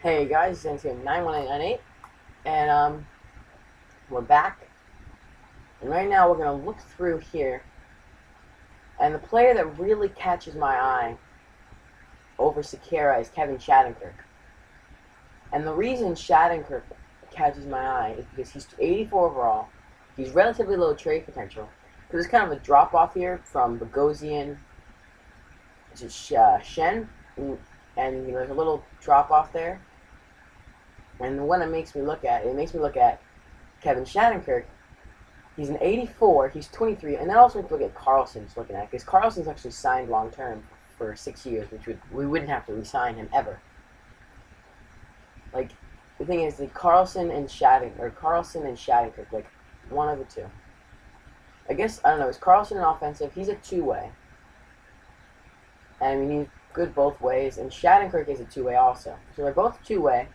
Hey guys, it's NCM 91898, and we're back. And right now we're gonna look through here, and the player that really catches my eye over Sekera is Kevin Shattenkirk. And the reason Shattenkirk catches my eye is because he's 84 overall. He's relatively low trade potential. So there's kind of a drop off here from Bogosian to Shen, and there's a little drop off there. And what it makes me look at, Kevin Shattenkirk. He's an 84, he's 23, and that also makes me look at Carlson's looking at, because Carlson's actually signed long term for 6 years, which we wouldn't have to re-sign him ever. Like, the thing is, Carlson and Shattenkirk, like, one of the two. I guess, I don't know, is Carlson an offensive? He's a two-way. I mean, he's good both ways, and Shattenkirk is a two-way also. So they're both two-way.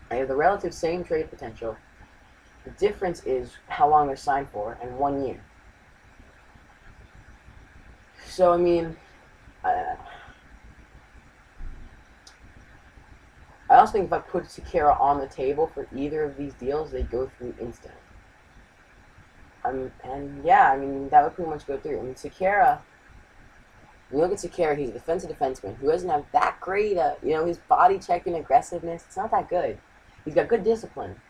They have the relative same trade potential. The difference is how long they're signed for, and 1 year. So, I mean, I also think if I put Sekera on the table for either of these deals, they go through instant. And yeah, I mean, that would pretty much go through. I mean, Sekera, when you look at Sekera, he's a defensive defenseman who doesn't have that great, his body checking aggressiveness, it's not that good. He's got good discipline.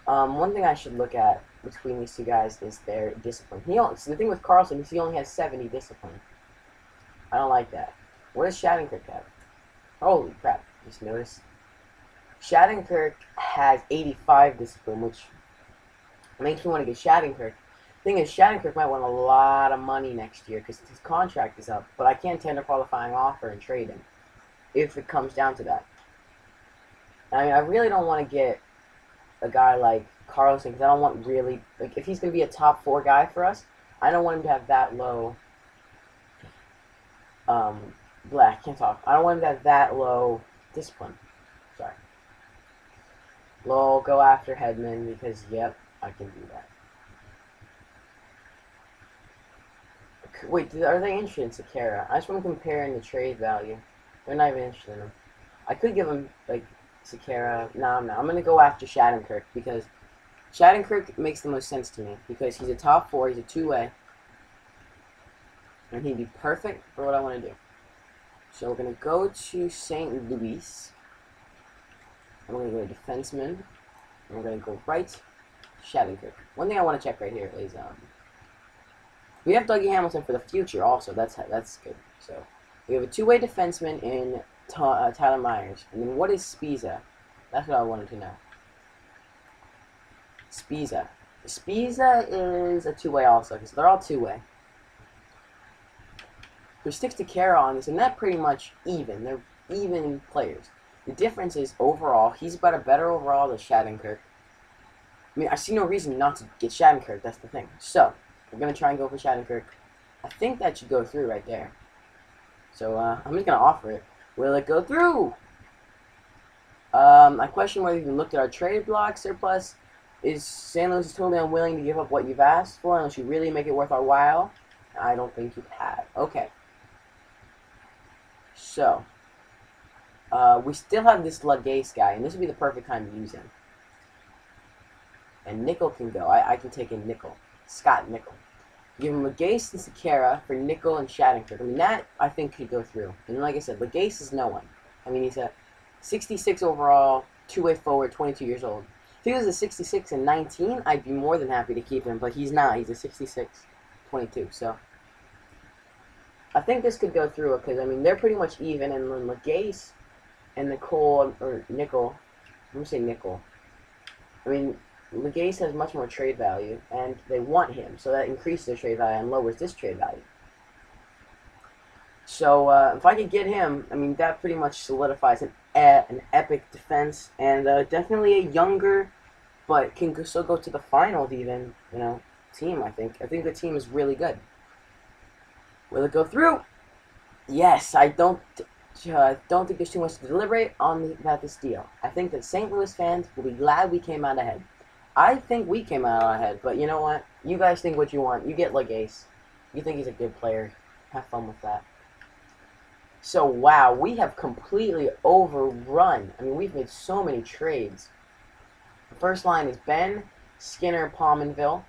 One thing I should look at between these two guys is their discipline. So the thing with Carlson is he only has 70 discipline. I don't like that. What does Shattenkirk have? Holy crap, just noticed. Shattenkirk has 85 discipline, which makes me want to get Shattenkirk. The thing is, Shattenkirk might want a lot of money next year because his contract is up, but I can't tender qualifying offer and trade him if it comes down to that. I mean, I really don't want to get a guy like Carlson, because I don't want really, like, if he's going to be a top 4 guy for us, I don't want him to have that low, I can't talk. I don't want him to have that low discipline. Sorry. Lol, go after Hedman, because, yep, I can do that. Wait, are they interested in Sekera? I just want to compare in the trade value. They're not even interested in him. I could give him, like, Sekera. No, I'm not. I'm going to go after Shattenkirk, because Shattenkirk makes the most sense to me, because he's a top 4, he's a two-way, and he'd be perfect for what I want to do. So we're going to go to St. Louis, and we're going to go to defenseman, and we're going to go right, Shattenkirk. One thing I want to check right here is, we have Dougie Hamilton for the future also, that's good. So we have a two-way defenseman in Tyler Myers. And then what is Spiza? That's what I wanted to know. Spiza. Spiza is a two-way also, because they're all two-way. Who sticks to Kara on this, and that pretty much even. They're even players. The difference is overall, he's about a better overall than Shattenkirk. I mean, I see no reason not to get Shattenkirk, that's the thing. So, we're going to try and go for Shattenkirk. I think that should go through right there. So, I'm just going to offer it. Will it go through? I question whether you looked at our trade block surplus. Is St. Louis totally unwilling to give up what you've asked for unless you really make it worth our while? I don't think you have. Okay. So, we still have this Lagace guy, and this would be the perfect time to use him. And Nickel can go. I can take in Nickel. Scott Nickel. Give him Lagace and Sekera for Nickel and Shattenkirk. I mean, that, I think, could go through. And like I said, Lagace is no one. I mean, he's a 66 overall, two-way forward, 22 years old. If he was a 66 and 19, I'd be more than happy to keep him, but he's not. He's a 66, 22. So, I think this could go through, because, I mean, they're pretty much even, and then Lagace and Nickel, I'm going to say Nickel. I mean, Lagace has much more trade value, and they want him, so that increases their trade value and lowers this trade value. So, if I could get him, I mean, that pretty much solidifies an epic defense, and definitely a younger, but can still go to the finals even, team, I think. I think the team is really good. Will it go through? Yes, I don't think there's too much to deliberate about this deal. I think that St. Louis fans will be glad we came out ahead. I think we came out ahead, but you know what? You guys think what you want. You get Lagace. You think he's a good player. Have fun with that. So, wow, we have completely overrun. I mean, we've made so many trades. The first line is Ben, Skinner, Pominville,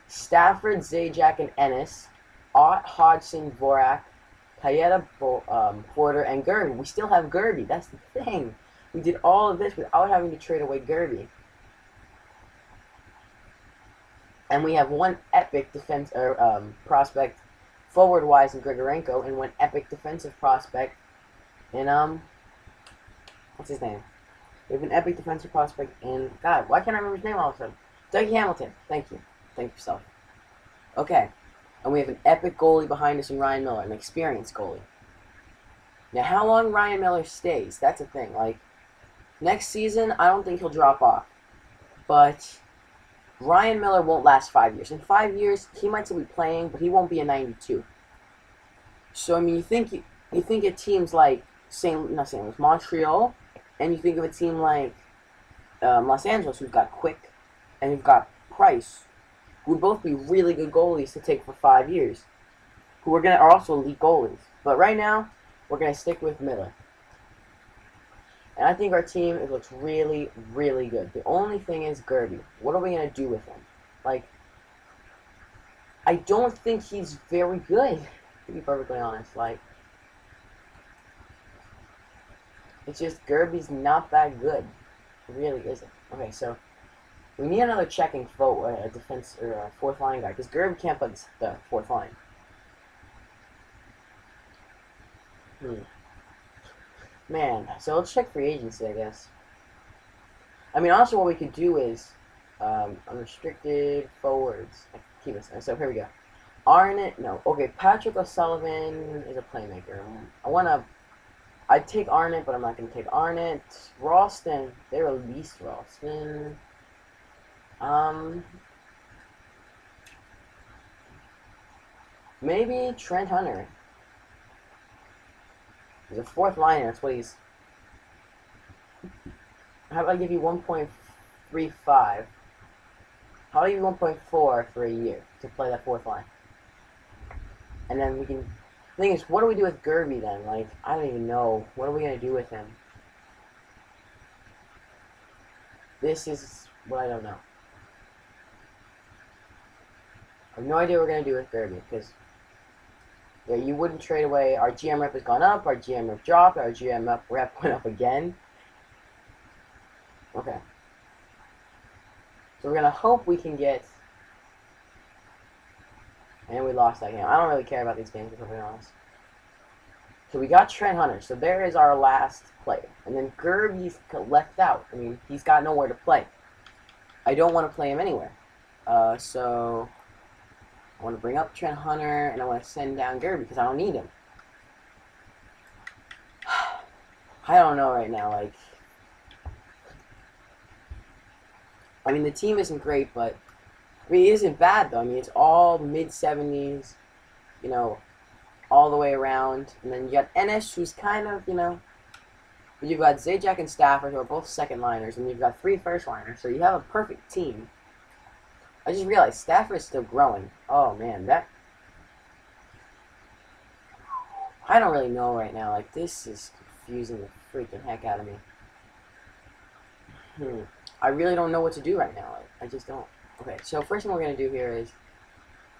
Stafford, Zajac, and Ennis, Ott, Hodgson, Vorak, Kayeta, Porter, and Gerby. We still have Gerby. That's the thing. We did all of this without having to trade away Gerby. And we have one epic defense prospect forward-wise in Grigorenko, and one epic defensive prospect in, what's his name? We have an epic defensive prospect in, God, why can't I remember his name all of a sudden? Dougie Hamilton. Thank you. Thank yourself. Okay. And we have an epic goalie behind us in Ryan Miller, an experienced goalie. Now, how long Ryan Miller stays, that's a thing. Like, next season, I don't think he'll drop off. But Ryan Miller won't last 5 years. In 5 years, he might still be playing, but he won't be a 92. So, I mean, you think of teams like Montreal, and you think of a team like Los Angeles, who've got Quick, and who've got Price, who would both be really good goalies to take for 5 years, who are also elite goalies. But right now, we're gonna stick with Miller. And I think our team, it looks really, really good. The only thing is Gerby. What are we going to do with him? Like, I don't think he's very good, to be perfectly honest. Like, it's just Gerby's not that good. It really isn't. Okay, so we need another checking defense or a fourth line guy, because Gerby can't play the fourth line. Man, so let's check free agency, I guess. I mean, also what we could do is unrestricted forwards. Keep this. So here we go. Arnott, no. Okay, Patrick O'Sullivan is a playmaker. I'd take Arnott, but I'm not going to take Arnott. Ralston, they released Ralston. Maybe Trent Hunter. He's a fourth liner. That's what he's. How about I give you 1.35? How about I give you 1.4 for a year to play that fourth line? And then we can. The thing is, what do we do with Gerby then? Like, I don't even know. What are we gonna do with him? This is what I don't know. I have no idea what we're gonna do with Gerby, because yeah, you wouldn't trade away. Our GM rep has gone up. Our GM rep dropped. Our GM rep went up again. Okay. So we're gonna hope we can get. And we lost that game. I don't really care about these games, to be honest. So we got Trent Hunter. So there is our last player. And then Gerby's left out. I mean, he's got nowhere to play. I don't want to play him anywhere. So I want to bring up Trent Hunter, and I want to send down Gerby because I don't need him. I don't know right now. Like, I mean, the team isn't great, but I mean, it isn't bad though. I mean, it's all mid-70s, you know, all the way around. And then you got Ennis, who's kind of, you know, you've got Zajac and Stafford, who are both second liners, and you've got 3 first liners. So you have a perfect team. I just realized Stafford is still growing. Oh man, I don't really know right now. Like, this is confusing the freaking heck out of me. I really don't know what to do right now. I just don't. Okay, so first thing we're going to do here is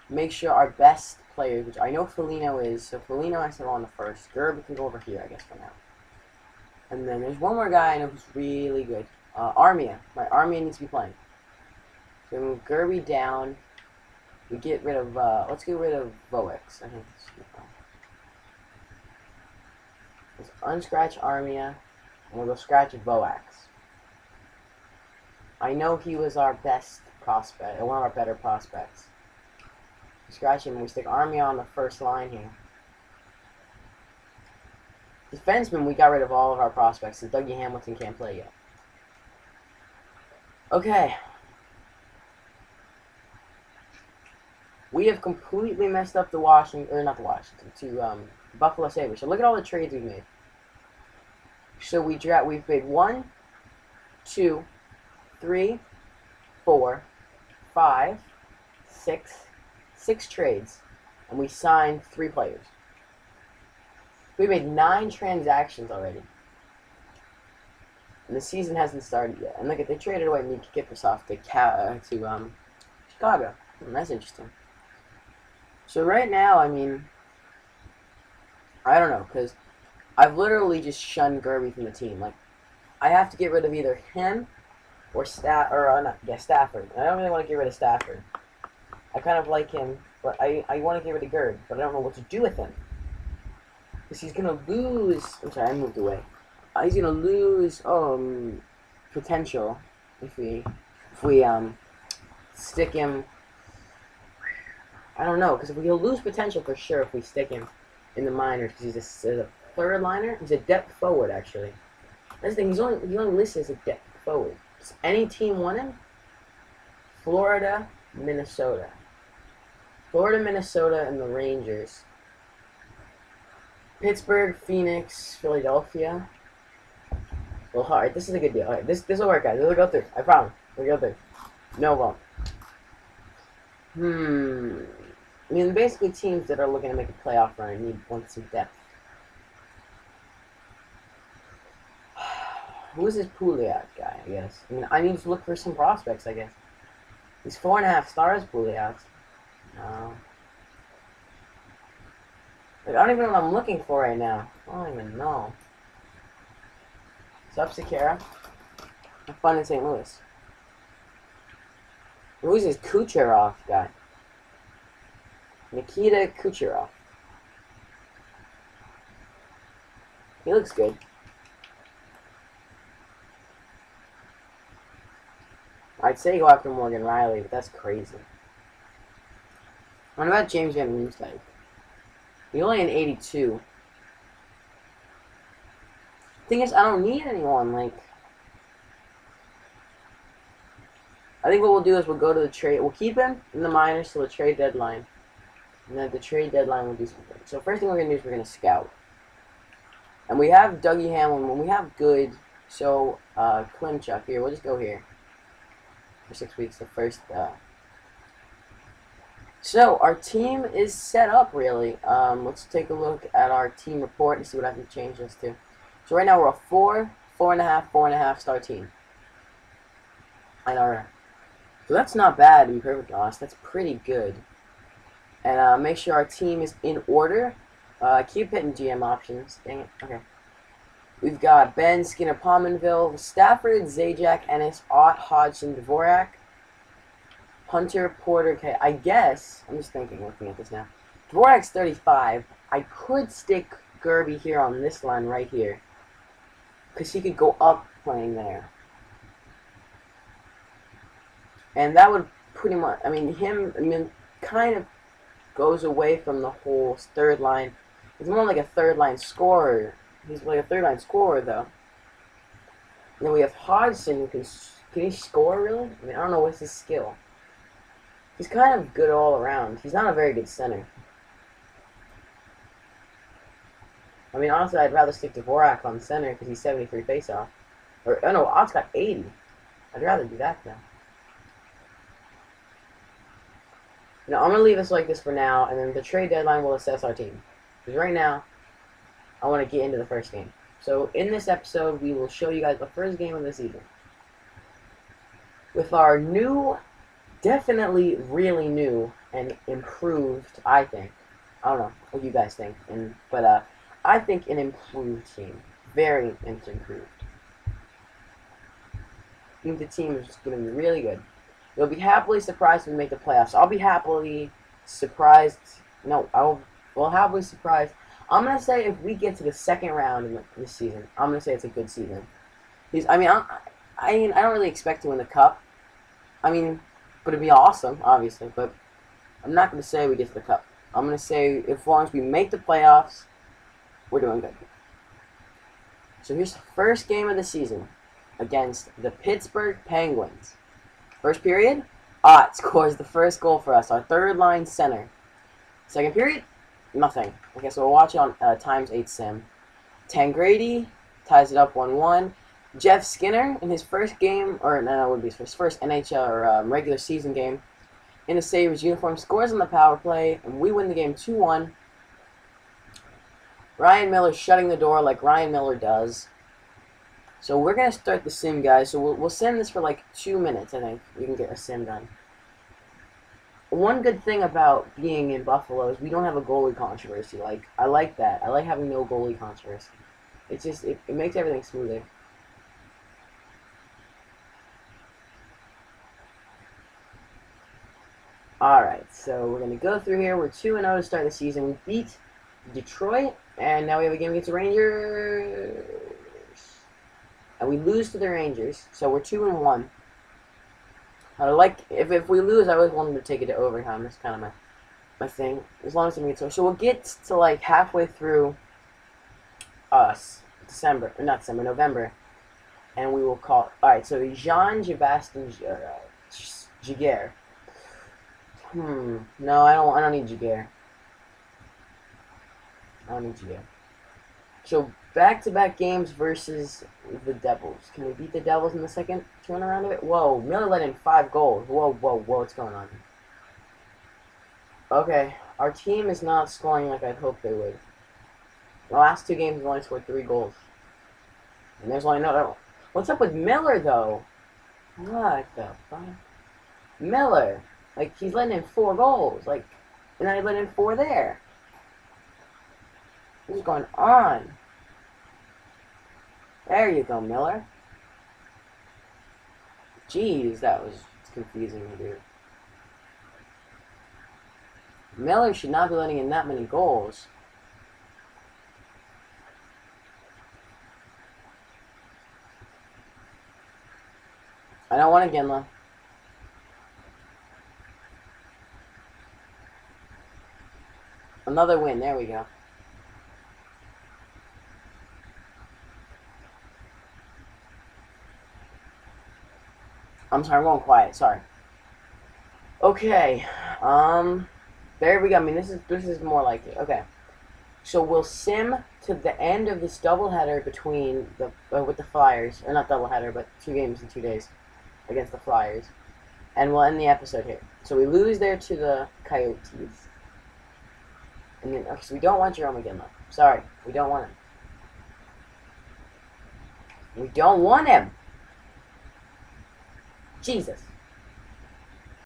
make sure our best players, which I know Foligno is, so Foligno has to go on the first. Gerby can go over here, I guess, for now. And then there's one more guy I know who's really good. Armia. My Armia needs to be playing. So we move Gerby down. We get rid of, let's get rid of Voex. I think let's unscratch Armia, and we'll go scratch Voax. I know he was our best prospect, one of our better prospects. Scratch him, and we stick Armia on the first line here. Defenseman, we got rid of all of our prospects, so Dougie Hamilton can't play yet. Okay. We have completely messed up the Buffalo Sabres. So look at all the trades we've made. So we've made 1, 2, 3, 4, 5, 6 trades, and we signed 3 players. We made 9 transactions already. And the season hasn't started yet. And look at, they traded away Mika Kiprusoff to Chicago. That's interesting. So right now, I mean, I don't know, because I've literally just shunned Gerby from the team. Like, I have to get rid of either him or Stafford. I don't really want to get rid of Stafford. I kind of like him, but I want to get rid of Gerb, but I don't know what to do with him. Because he's going to lose... I'm sorry, I moved away. He's going to lose potential if we stick him... I don't know, because he'll lose potential for sure if we stick him in the minors, because he's a third liner. He's a depth forward, actually. That's the thing, he's only listed as a depth forward. Does any team want him? Florida, Minnesota. Florida, Minnesota, and the Rangers. Pittsburgh, Phoenix, Philadelphia. Well, alright, this is a good deal. Alright, this will work, guys. This will go through. I promise. We'll go through. No won't. I mean, basically teams that are looking to make a playoff run want some depth. Who is this Pouliot guy, I guess? I mean, I need to look for some prospects, I guess. He's 4.5 stars, Pouliot. No. Like, I don't even know what I'm looking for right now. I don't even know. What's up, Sakara? Have fun in St. Louis. Who's this Kucherov guy? Nikita Kucherov. He looks good. I'd say go after Morgan Riley, but that's crazy. What about James Van Riemsdyk? He's only an 82. Thing is, I don't need anyone, like... I think what we'll do is we'll go to the trade... We'll keep him in the minors till the trade deadline. And then at the trade deadline, we'll do something. So first thing we're going to do is we're going to scout. And we have Dougie Hamlin. When we have good... So, Klimchuk here. We'll just go here. For 6 weeks, the first... So, our team is set up, really. Let's take a look at our team report and see what I can change this to. So right now we're a 4.5 star team. So that's not bad, to be perfectly honest. That's pretty good. And make sure our team is in order. Keep hitting GM options. Dang it. Okay. We've got Ben, Skinner, Pominville, Stafford, Zajac, Ennis, Ott, Hodgson, Dvorak, Hunter, Porter, okay, I guess, I'm just thinking, looking at this now. Dvorak's 35. I could stick Gerby here on this line right here. Because he could go up playing there. And that would pretty much, kind of goes away from the whole third line. He's more like a third line scorer. He's like a third line scorer, though. And then we have Hodgson, who can he score, really? I mean, I don't know what's his skill. He's kind of good all around. He's not a very good center. I mean, honestly, I'd rather stick to Dvorak on center because he's 73 faceoff. Or, oh no, Ott's got 80. I'd rather do that, though. Now, I'm going to leave this like this for now, and then the trade deadline will assess our team. Because right now, I want to get into the first game. So, in this episode, we will show you guys the first game of the season. With our new... Definitely really new and improved, I think. I don't know what you guys think, but I think an improved team. Very improved. I think the team is just going to be really good. You'll be happily surprised when we make the playoffs. I'll be happily surprised. No, well, happily surprised. I'm going to say if we get to the second round in this season, I'm going to say it's a good season. I don't really expect to win the cup. But it'd be awesome, obviously. But I'm not going to say we get to the cup. I'm going to say as long as we make the playoffs, we're doing good. So here's the first game of the season against the Pittsburgh Penguins. First period, Ott scores the first goal for us, our third line center. Second period, nothing. Okay, so we'll watch it on ×8 sim. Tangradi ties it up 1-1. Jeff Skinner, in his first game, or no, it would be his first NHL or regular season game, in a Sabres uniform, scores on the power play, and we win the game 2-1. Ryan Miller shutting the door like Ryan Miller does. So we're going to start the sim, guys. So we'll sim this for like 2 minutes, I think. We can get a sim done. One good thing about being in Buffalo is we don't have a goalie controversy. Like, I like that. I like having no goalie controversy. It's just, it makes everything smoother. Alright, so we're going to go through here. We're 2-0 to start the season. We beat Detroit, and now we have a game against the Rangers. And we lose to the Rangers, so we're 2-1. Like, if we lose, I always wanted to take it to overtime. That's kind of my thing. As long as we get so we'll get to like halfway through November, and we will call. All right, so Jean-Sebastien Giguère. No, I don't need Giguère. I don't need Giguère. So back-to-back games versus the Devils. Can we beat the Devils in the second turnaround of it? Whoa, Miller let in 5 goals. Whoa, what's going on? Okay, our team is not scoring like I'd hoped they would. The last 2 games, we've only scored 3 goals. And there's only another. What's up with Miller, though? What the fuck? Miller! Like, he's letting in 4 goals. Like, and then he let in 4 there. What's going on? There you go, Miller. Jeez, that was confusing, dude. Miller should not be letting in that many goals. I don't want to Ginla. Another win. There we go. I'm sorry, I'm going quiet. Sorry. Okay. There we go. I mean, this is more like it. Okay. So we'll sim to the end of this doubleheader between the with the Flyers, or not doubleheader, but 2 games in 2 days against the Flyers, and we'll end the episode here. So we lose there to the Coyotes, and then okay, so we don't want Jerome again, though. Sorry, we don't want him. We don't want him. Jesus.